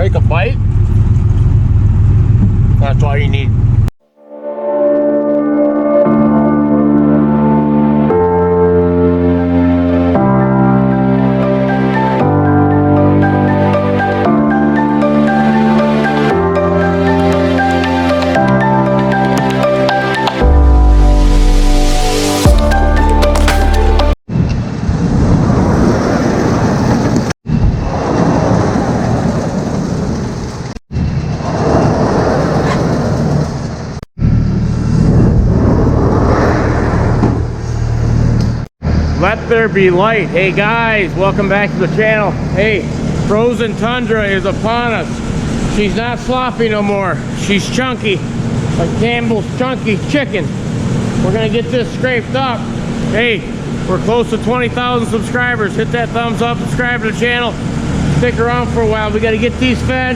Take a bite. That's all you need. Let there be light. Hey guys, welcome back to the channel. Hey, frozen tundra is upon us. She's not sloppy no more. She's chunky, like Campbell's chunky chicken. We're gonna get this scraped up. Hey, we're close to 20,000 subscribers. Hit that thumbs up, subscribe to the channel. Stick around for a while. We gotta get these fed.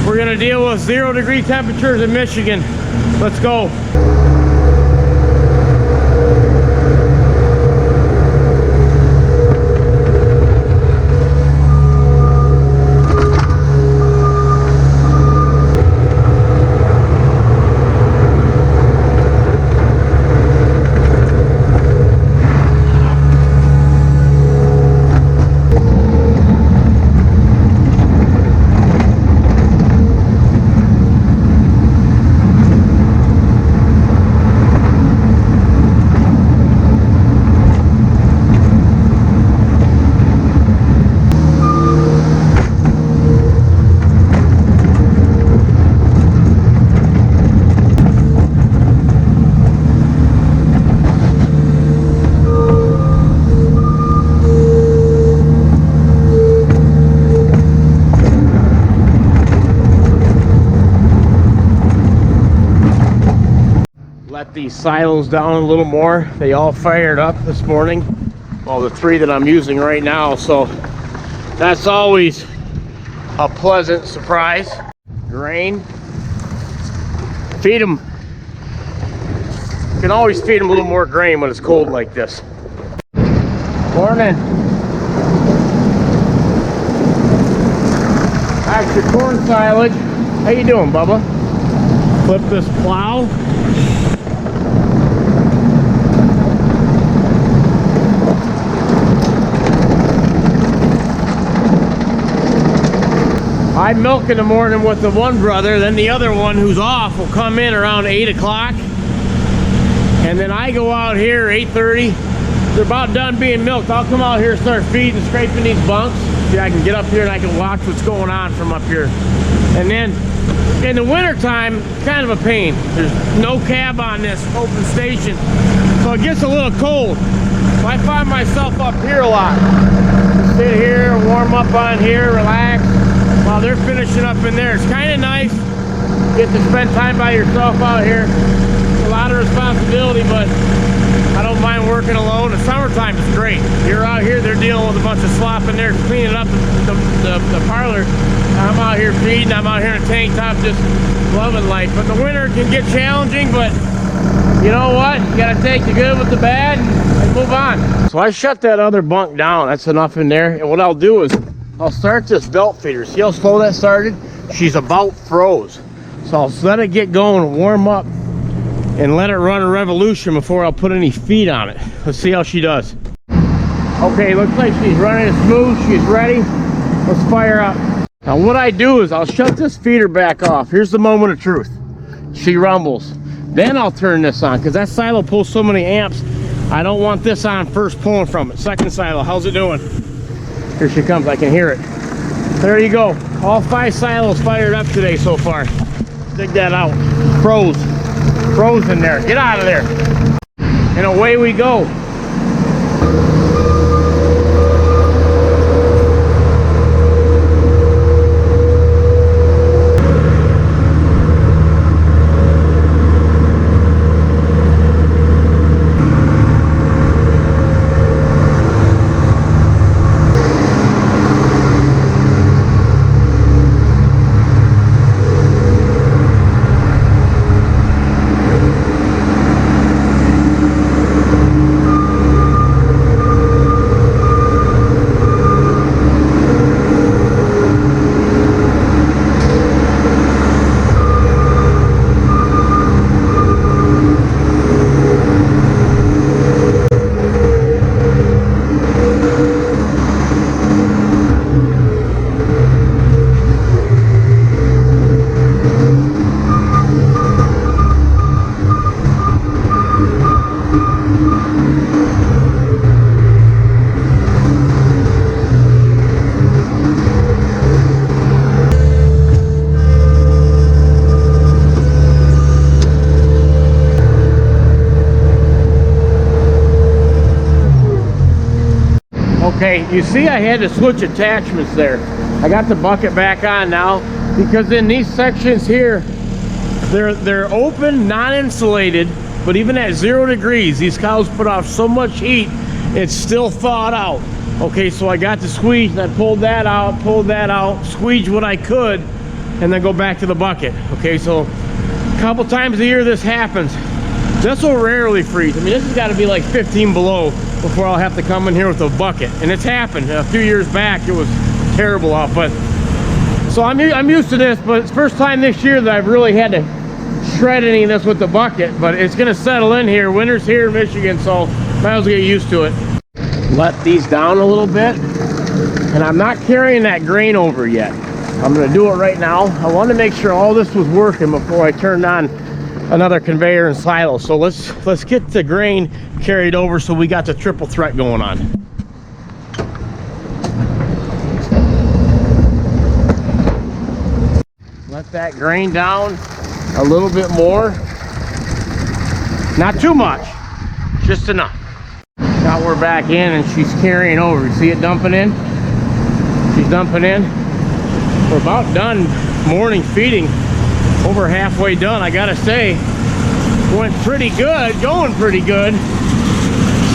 We're gonna deal with 0-degree temperatures in Michigan. Let's go. Let these silos down a little more. They all fired up this morning. Well, the 3 that I'm using right now, so that's always a pleasant surprise. Grain. Feed them. You can always feed them a little more grain when it's cold like this. Morning. That's your corn silage. How you doing, Bubba? Flip this plow. I milk in the morning with the one brother, then the other one who's off will come in around 8 o'clock. And then I go out here 8:30. They're about done being milked. I'll come out here and start feeding, scraping these bunks. See, I can get up here and I can watch what's going on from up here. And then in the wintertime, kind of a pain. There's no cab on this open station, so it gets a little cold. So I find myself up here a lot. Sit here, warm up on here, relax. While they're finishing up in there. It's kind of nice. Get to spend time by yourself out here. It's a lot of responsibility, but I don't mind working alone. The summertime is great. You're out here, they're dealing with a bunch of slop in there, cleaning up the parlor. I'm out here feeding, I'm out here in a tank top, just loving life. But the winter can get challenging, but you know what? You gotta take the good with the bad and move on. So I shut that other bunk down. That's enough in there. And what I'll do is I'll start this belt feeder. See how slow that started? She's about froze. So I'll let it get going, warm up, and let it run a revolution before I'll put any feed on it. Let's see how she does. Okay, looks like she's running smooth. She's ready. Let's fire up. Now what I do is I'll shut this feeder back off. Here's the moment of truth. She rumbles. Then I'll turn this on, because that silo pulls so many amps. I don't want this on first pulling from it. Second silo, how's it doing? Here she comes, I can hear it. There you go. All 5 silos fired up today so far. Dig that out. Froze in there. Get out of there. And away we go. Okay, you see I had to switch attachments there. I got the bucket back on now because in these sections here, they're open, non-insulated, but even at 0 degrees, these cows put off so much heat, it's still thawed out. Okay, so I got the squeeze and I pulled that out, squeezed what I could, and then go back to the bucket. Okay, so a couple times a year this happens. This will rarely freeze. I mean, this has got to be like 15 below before I'll have to come in here with a bucket. And it's happened a few years back. It was terrible out, but so I'm used to this, but it's the first time this year that I've really had to shred any of this with the bucket, but it's gonna settle in here. Winter's here in Michigan, so might as well get used to it. Let these down a little bit, and I'm not carrying that grain over yet. I'm gonna do it right now. I want to make sure all this was working before I turned on another conveyor and silo. So let's get the grain carried over so we got the triple threat going on. Let that grain down a little bit more. Not too much, just enough. Now we're back in and she's carrying over. You see it dumping in? She's dumping in. We're about done morning feeding. Over halfway done, I gotta say. Went pretty good, going pretty good.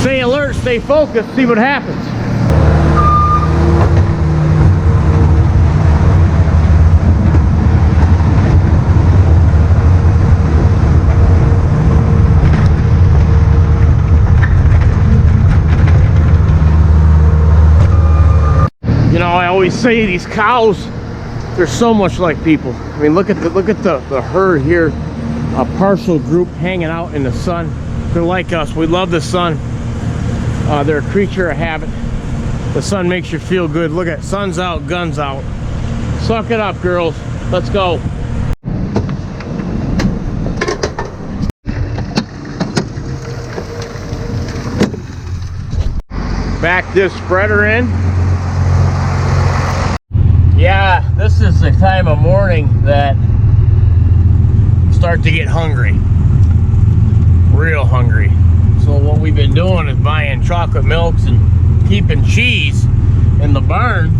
Stay alert, stay focused, see what happens. You know, I always say these cows, they're so much like people. I mean, look at the herd here, a partial group hanging out in the sun. They're like us. We love the sun. They're a creature of habit. The sun makes you feel good. Look at sun's out, guns out. Suck it up, girls. Let's go. Back this spreader in. Yeah, this is the time of morning that you start to get hungry, real hungry. So what we've been doing is buying chocolate milks and keeping cheese in the barn.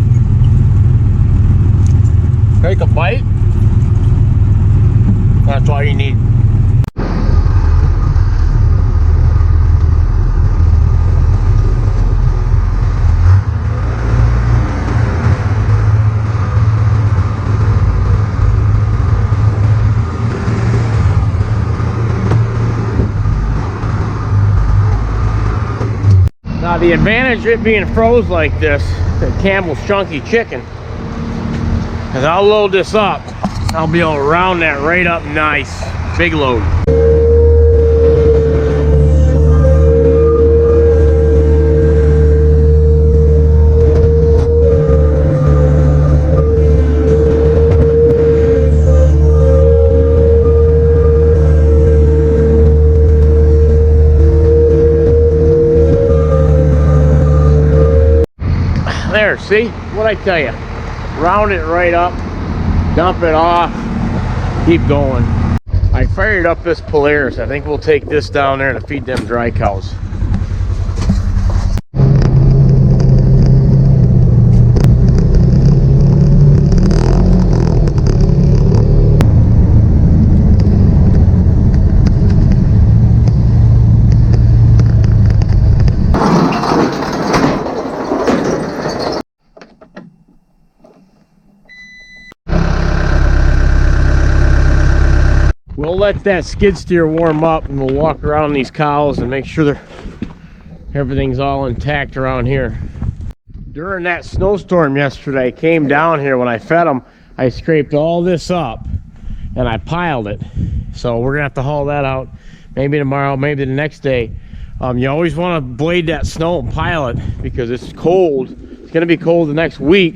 Take a bite. That's all you need. Now the advantage of it being froze like this, the Campbell's chunky chicken, is I'll load this up. I'll be able to round that right up nice. Big load. There, see what I tell you? Round it right up, dump it off, keep going. I fired up this Polaris. I think we'll take this down there to feed them dry cows. We'll let that skid steer warm up and we'll walk around these cows and make sure everything's all intact around here. During that snowstorm yesterday, I came down here when I fed them. I scraped all this up and I piled it. So we're gonna have to haul that out maybe tomorrow, maybe the next day. You always want to blade that snow and pile it because it's cold. It's gonna be cold the next week.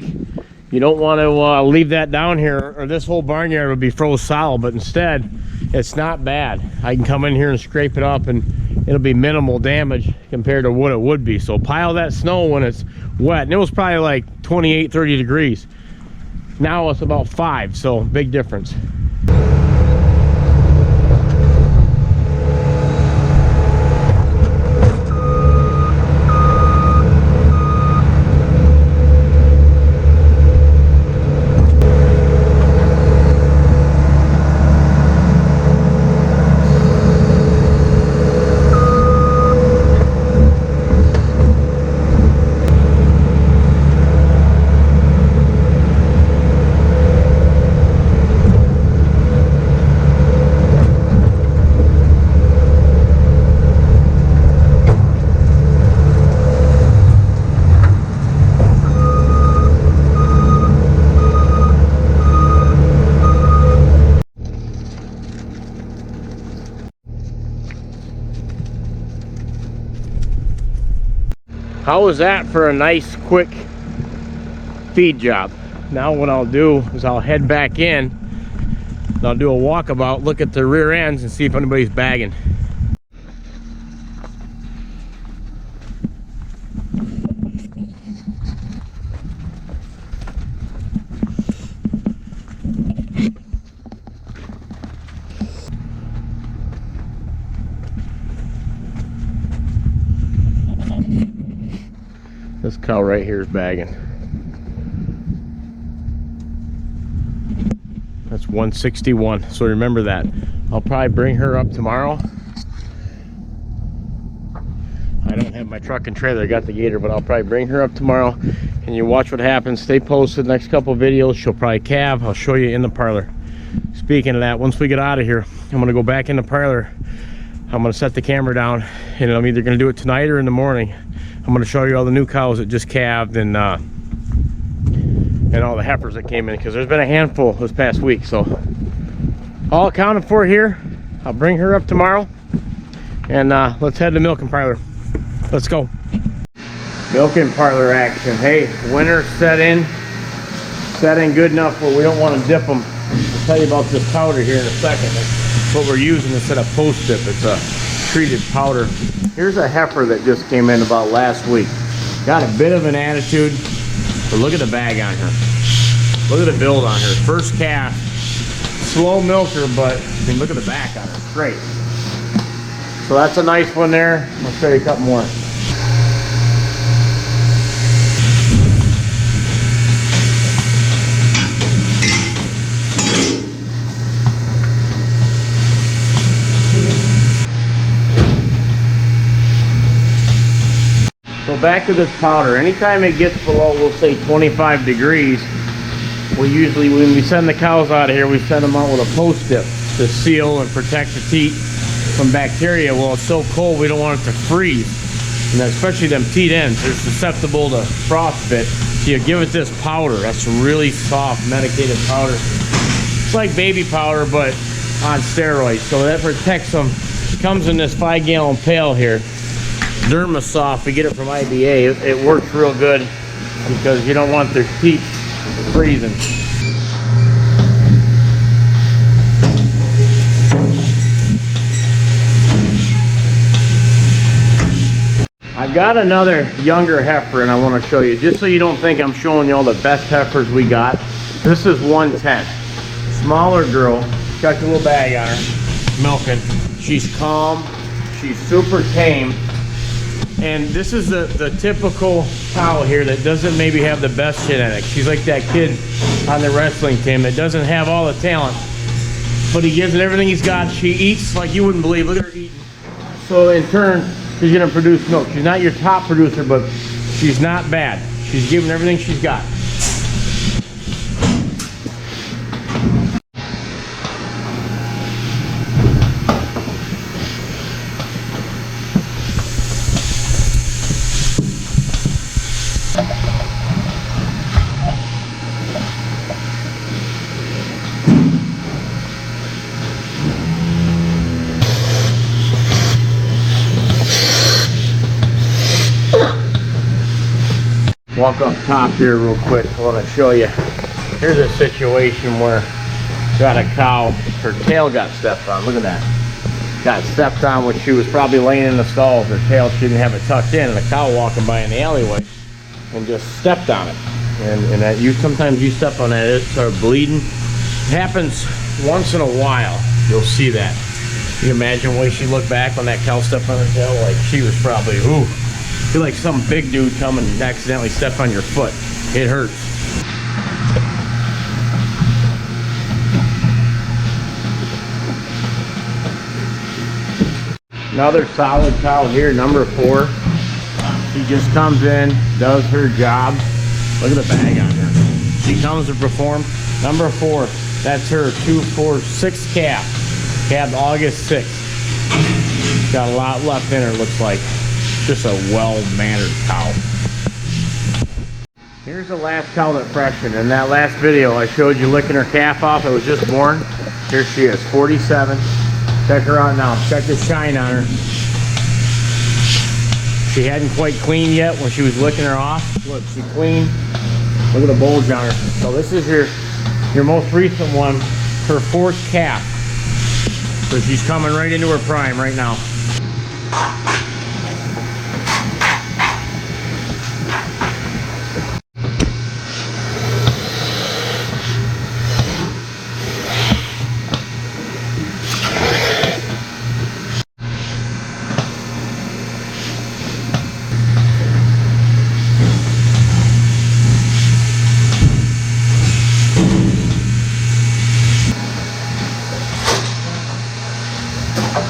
You don't want to leave that down here or this whole barnyard would be froze solid, but instead it's not bad. I can come in here and scrape it up and it'll be minimal damage compared to what it would be. So pile that snow when it's wet. And it was probably like 28, 30 degrees. Now it's about 5, so big difference. How was that for a nice quick feed job? Now what I'll do is I'll head back in and I'll do a walkabout, look at the rear ends and see if anybody's bagging. This cow right here is bagging. That's 161, so remember that. I'll probably bring her up tomorrow. I don't have my truck and trailer, I got the gator, but I'll probably bring her up tomorrow and you watch what happens. Stay posted. Next couple of videos she'll probably calve. I'll show you in the parlor. Speaking of that, once we get out of here, I'm gonna go back in the parlor. I'm gonna set the camera down and I'm either gonna do it tonight or in the morning. I'm gonna show you all the new cows that just calved and all the heifers that came in, because there's been a handful this past week. So all accounted for here. I'll bring her up tomorrow and let's head to milking parlor. Let's go. Milking parlor action. Hey, winter set in good enough where we don't want to dip them. I'll tell you about this powder here in a second. That's what we're using instead of post dip. It's a treated powder. Here's a heifer that just came in about last week. Got a bit of an attitude, but look at the bag on her. Look at the build on her. First calf, slow milker, but I mean, look at the back on her. Straight. So that's a nice one there. I'll show you a couple more. So back to this powder. Anytime it gets below, we'll say 25 degrees, we usually, when we send the cows out of here, we send them out with a post dip to seal and protect the teat from bacteria. Well, it's so cold we don't want it to freeze, and especially them teat ends, they're susceptible to frostbite. So you give it this powder. That's really soft medicated powder. It's like baby powder but on steroids, so that protects them. It comes in this 5-gallon pail here. Dermasoft, we get it from IBA. It works real good because you don't want their teeth freezing. I've got another younger heifer and I want to show you, just so you don't think I'm showing you all the best heifers we got. This is 110. Smaller girl, got a little bag on her, milking. She's calm, she's super tame. And this is the typical cow here that doesn't maybe have the best genetics. She's like that kid on the wrestling team that doesn't have all the talent, but he gives it everything he's got. She eats like you wouldn't believe. Look at her eating. So in turn, she's gonna produce milk. She's not your top producer, but she's not bad. She's giving everything she's got. Walk up top here real quick. I want to show you. Here's a situation where got a cow, her tail got stepped on. Look at that. Got stepped on when she was probably laying in the stalls. Her tail, she didn't have it tucked in, and a cow walking by in the alleyway and just stepped on it. And that sometimes you step on that, it starts bleeding. It happens once in a while. You'll see that. You imagine when she looked back when that cow stepped on her tail, like she was probably, ooh. Feel like some big dude coming and accidentally stepped on your foot. It hurts. Another solid cow here, number 4. She just comes in, does her job. Look at the bag on her. She comes to perform. Number 4, that's her 2, 4, 6 calf. Calved August 6th. Got a lot left in her, looks like. Just a well-mannered cow. Here's the last cow that freshened. In that last video, I showed you licking her calf off. It was just born. Here she is, 47. Check her out now. Check the shine on her. She hadn't quite cleaned yet when she was licking her off. Look, she cleaned. Look at the bulge on her. So this is your most recent one, her 4th calf. So she's coming right into her prime right now.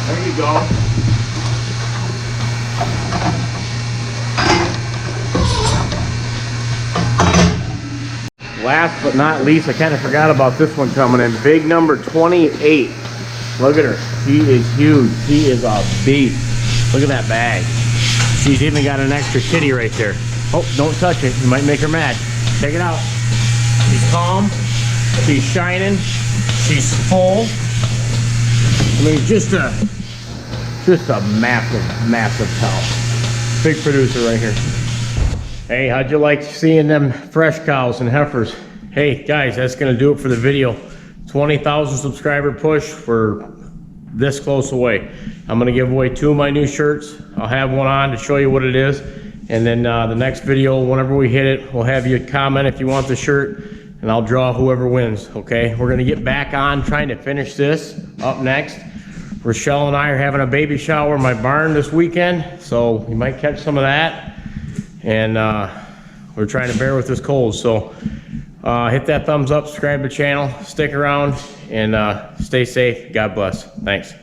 There you go. Last but not least, I kind of forgot about this one coming in. Big number 28. Look at her. She is huge. She is a beast. Look at that bag. She's even got an extra kitty right there. Oh, don't touch it. You might make her mad. Check it out. She's calm. She's shining. She's full. I mean, just a massive cow. Big producer right here. Hey, how'd you like seeing them fresh cows and heifers? Hey guys, that's gonna do it for the video. 20,000 subscriber push. We're this close away. I'm gonna give away 2 of my new shirts. I'll have one on to show you what it is. And then the next video, whenever we hit it, we'll have you comment if you want the shirt, and I'll draw whoever wins, okay? We're gonna get back on trying to finish this up next. Rochelle and I are having a baby shower in my barn this weekend, so you might catch some of that. And we're trying to bear with this cold, so hit that thumbs up, subscribe to the channel, stick around, and stay safe. God bless. Thanks.